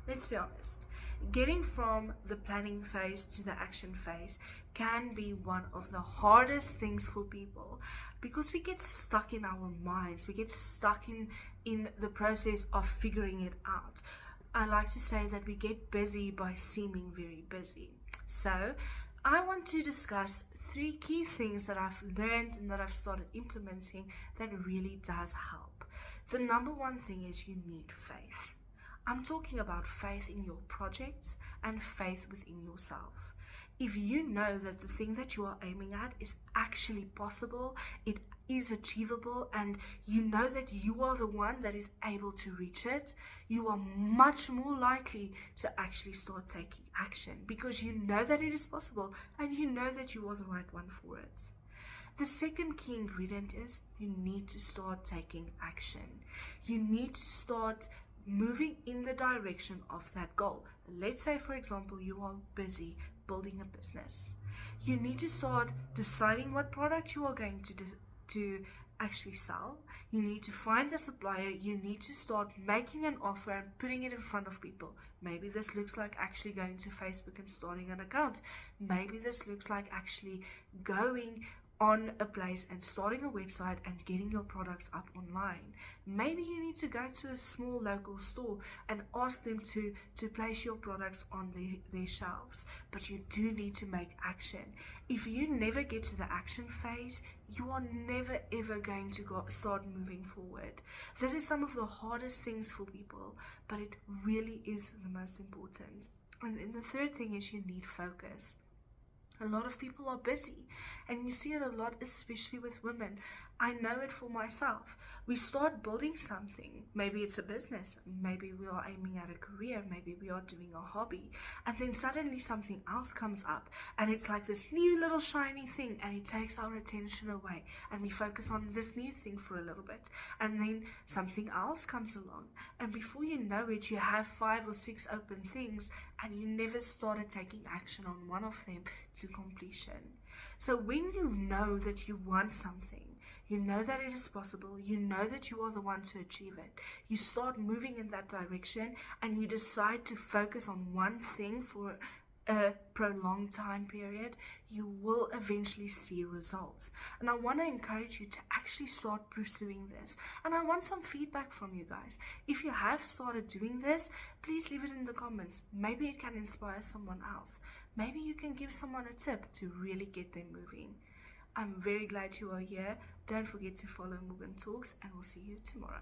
let's be honest, getting from the planning phase to the action phase can be one of the hardest things for people because we get stuck in our minds, we get stuck in the process of figuring it out. I like to say that we get busy by seeming very busy. So, I want to discuss three key things that I've learned and that I've started implementing that really does help. The number one thing is you need faith. I'm talking about faith in your project and faith within yourself. If you know that the thing that you are aiming at is actually possible, it is achievable, and you know that you are the one that is able to reach it, you are much more likely to actually start taking action because you know that it is possible and you know that you are the right one for it. The second key ingredient is you need to start taking action. You need to start moving in the direction of that goal. Let's say, for example, you are busy building a business. You need to start deciding what product you are going to actually sell. You need to find the supplier. You need to start making an offer and putting it in front of people. Maybe this looks like actually going to Facebook and starting an account. Maybe this looks like actually going on a place and starting a website and getting your products up online. Maybe you need to go to a small local store and ask them to place your products on their shelves. But you do need to make action. If you never get to the action phase, you are never ever going to start moving forward. This is some of the hardest things for people, but it really is the most important. And then the third thing is you need focus. A lot of people are busy, and you see it a lot, especially with women. I know it for myself. We start building something. Maybe it's a business. Maybe we are aiming at a career. Maybe we are doing a hobby. And then suddenly something else comes up, and it's like this new little shiny thing, and it takes our attention away. And we focus on this new thing for a little bit. And then something else comes along. And before you know it, you have 5 or 6 open things, and you never started taking action on one of them to completion. So when you know that you want something, you know that it is possible, you know that you are the one to achieve it, you start moving in that direction and you decide to focus on one thing for a prolonged time period, you will eventually see results. And I want to encourage you to actually start pursuing this. And I want some feedback from you guys. If you have started doing this, please leave it in the comments. Maybe it can inspire someone else. Maybe you can give someone a tip to really get them moving. I'm very glad you are here. Don't forget to follow Morgan Talks, and we'll see you tomorrow.